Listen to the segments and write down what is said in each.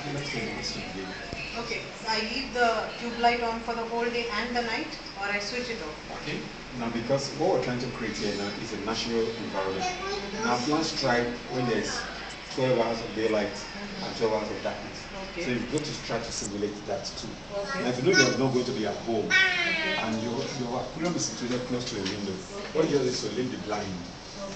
Okay, so I leave the tube light on for the whole day and the night, or I switch it off? Okay. Now, because what we're trying to create here now is a natural environment. Now, plants thrive when there's 12 hours of daylight and 12 hours of darkness. Okay. So you've got to try to simulate that too. Okay. Now, if you know you're not going to be at home, and your aquarium is situated close to a window, what you do is to leave the blind.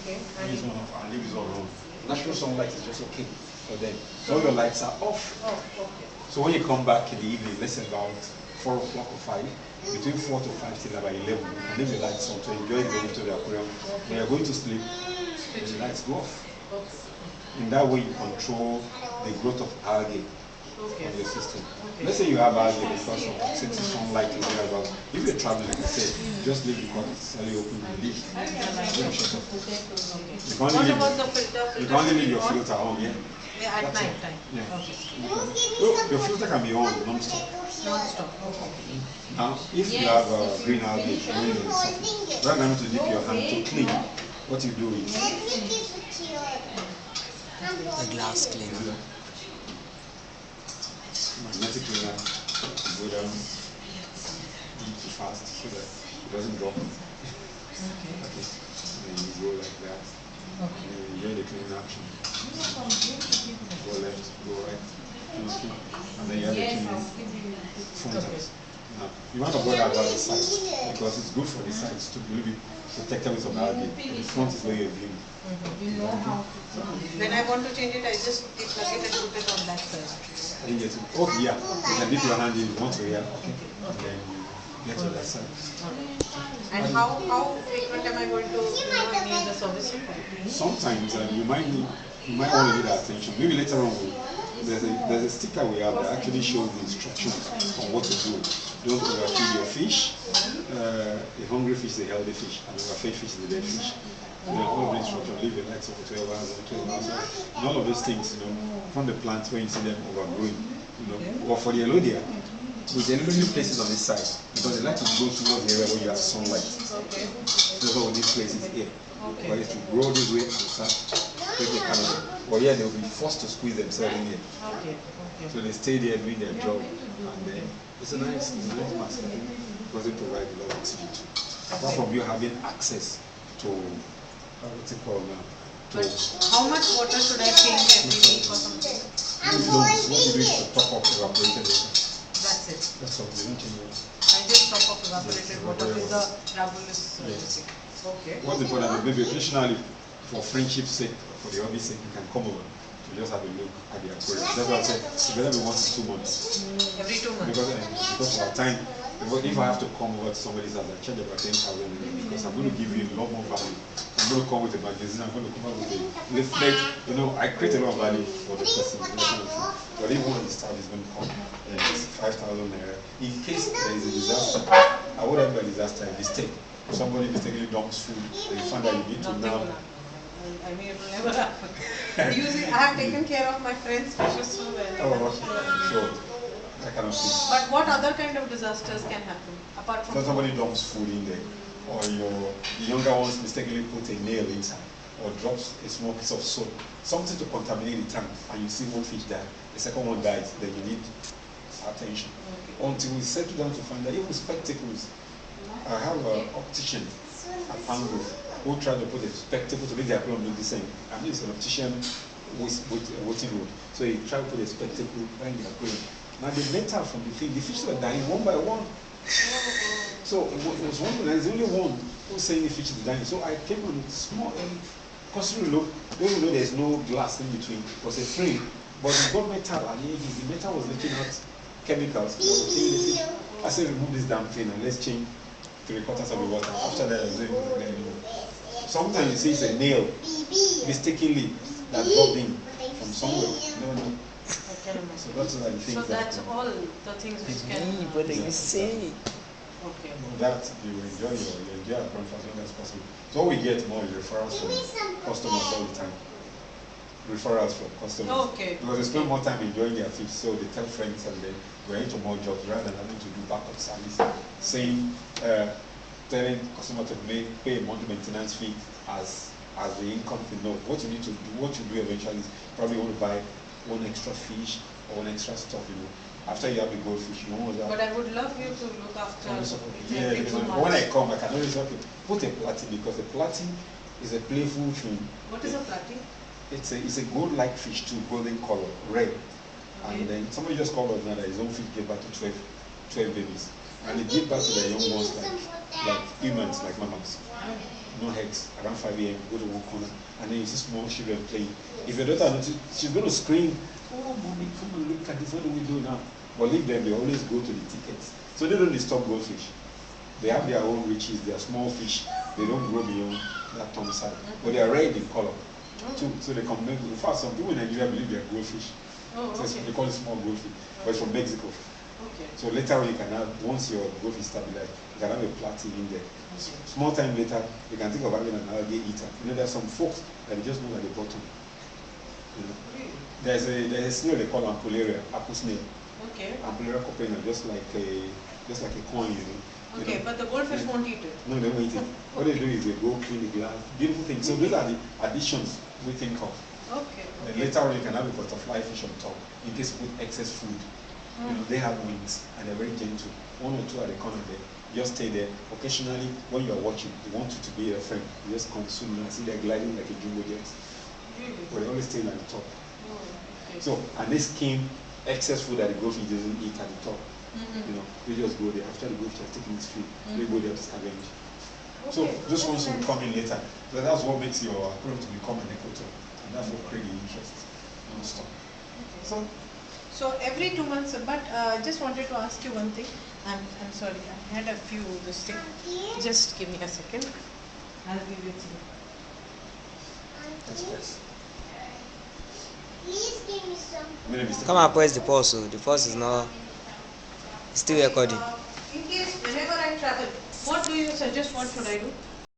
Okay. Leave one off and leave this one on. Natural sunlight is just okay for them. So all your lights are off. Oh, okay. So when you come back in the evening, let's say about 4 o'clock or 5, between 4 to 5 till about 11, and leave the lights on to enjoy going to the aquarium. When you're going to sleep, the lights go off. Okay. In that way, you control the growth of algae Okay. on your system. Okay. Let's say you have algae because of since sunlight is there about. If you're traveling, like I said, just leave the curtain slightly open and leave. Don't shut off. You can only What leave, about the filter? you can only leave your filter on, yeah? Yeah, at That's night all. time. Yeah. Okay. Your filter can be on non-stop. Non-stop. Okay. Now, if you have green algae, green is something, rather than to dip your hand to clean, what you do is The glass cleaner. magnetic cleaner, go down, not too fast so that it doesn't drop. Okay. Okay. And then you go like that. Okay. And then you enjoy the cleaning action. Go left, go right, and then you have the cleaning frontals. Now, you want to go that by the sides because it's good for the sides to really be protected with some algae. The front is where you're viewing. When I want to change it, I just plug it and put it on that side. I didn't get it. Oh, yeah. You can dip your hand in once here, okay. And then you get to that side. And how frequent am I going to need the servicing? Sometimes you might want to need our attention. Maybe later on, there's a sticker we have that actually shows the instructions on what to do. Don't overfeed your fish. A hungry fish is a healthy fish, and overfed fish is a dead fish. All of the instructions, leave the lights over 12 hours or 12 hours. And all of those things, from the plants when you see them overgrowing, or for the Elodia, we deliberately place it on this side because they like to grow towards the area where you have sunlight. Okay. That's why we need places here. Okay. For it to grow this way and start taking canopy. Or yeah, they'll be forced to squeeze themselves in here. Okay. Okay. So they stay there doing their job, and then it's a nice mask because it provides a lot of oxygen too. Apart from you having access to what's it called now? But how much water should I change every week or something? What you do is to top up evaporated water. That's it. That's all. You don't change it. I just top up evaporated water with the Rabulus. Yes. Okay. What's important is maybe occasionally, for friendship's sake, for the hobby's sake, you can come over to just have a look at the aquarium. That's why I said it's better be once in 2 months. Every 2 months. Because of our time, if I have to come over to somebody's house, I charge about 10,000 because I'm going to give you a lot more value. I'm going to come with a magazine, I'm going to come up with a leaflet. I create a lot of value for the person. But if one of the staff is going to come, and it's 5,000 naira. In case there is a disaster, I would have a disaster, a mistake. Somebody mistakenly dumps food, and you find that you need to now. I mean, it will never happen. Usually, I have taken care of my friends' fishes so well. Oh, sure. I cannot see. But what other kind of disasters can happen apart from? So somebody dumps food in there, or the younger ones mistakenly put a nail inside, or drops a small piece of soap, something to contaminate the tank, and you see one fish die, the second one dies, then you need attention. Okay. Until we settle down to find that even spectacles. I have an optician at Palmgrove who tried to put a spectacle to make the aquarium look the same. I mean, it's an optician with a waiting room. So he tried to put a spectacle behind the aquarium. Now the metal from the thing, the fishes were dying one by one. So it was one, there's only one who's saying the fish is dying. So I came on a small, constantly look, don't know there's no glass in between. It was a frame, but it got metal, and the metal was leaking out chemicals. I said, remove this damn thing and let's change 3/4 of the water. After that, I was doing it anymore. Sometimes you see it's a nail mistakenly that dropped in from somewhere. No, no. So that's all the things. So that's all the things which can. What do you say? Okay. That you enjoy our account as long as possible. So we get more referrals from customers all the time. Referrals from customers. Okay. Because they spend more time enjoying their fish, so they tell friends and then we're into more jobs rather than having to do backup service. Saying, telling customer to pay a monthly maintenance fee as the income thing. No, what you need to do, what you do eventually is probably want to buy one extra fish or one extra stuff, you know. After you have the goldfish, you almost have. But I would love you to look after it Yeah, every because 2 when I months. come, I can always say, okay, put a platy, because a platy is a playful thing. What is a platy? It's a gold-like fish too, golden color, red. Okay. And then somebody just called us now that his own fish gave birth to 12 babies. And they give birth to the young ones like humans, like mammals. No eggs, around 5 a.m., go to one corner, and then you see small children playing. If your daughter notices, she's going to scream, oh, mommy, come and look at this, what do we do now? But leave them, they always go to the tickets. So they don't disturb goldfish. They have their own riches, they are small fish, they don't grow beyond that tongue side. But they are red in color too, so they come back. In fact, some people in Nigeria believe they are goldfish. Oh, So okay. they call it small goldfish, but it's from Mexico. Okay. So later on you can have, once your goldfish stabilized, you can have a platy in there. Okay. Small time later, you can think of having an algae eater. You know, there's some folks that they just move at the bottom. You know, Really? there's a snail they call Ampullaria, apple snail. Okay. Ampullaria copena, just like a coin, you know. You Okay, know. but the goldfish won't eat it. No, they won't eat it. What they do is they go clean the glass, beautiful things. So these are the additions we think of. Okay. Then Okay. later on you can have a butterfly fish on top in case you put excess food. You know, they have wings and they're very gentle. One or two at the corner there. Just stay there. Occasionally, when you are watching, they want you to be a friend. You just consume and see they're gliding like a jumbo jet. Really? But they always stay at the top. Oh, okay. So, and they skim excess food that the goldfish doesn't eat at the top. You know, they just go there. After the goldfish has taken its food, they go there to scavenge. So, Okay, those ones that's will nice. come in later. So that's what makes your aquarium to become an ecotour. And that's what creates the interest. Non-stop. Okay. So every 2 months, but just wanted to ask you one thing. I'm sorry, I had a few this thing. Just give me a second. I'll give you some. That's best. Please give me some. I made a mistake. Come and press the pause. So the pause is not it's still recording. In case whenever I travel, what do you suggest? What should I do?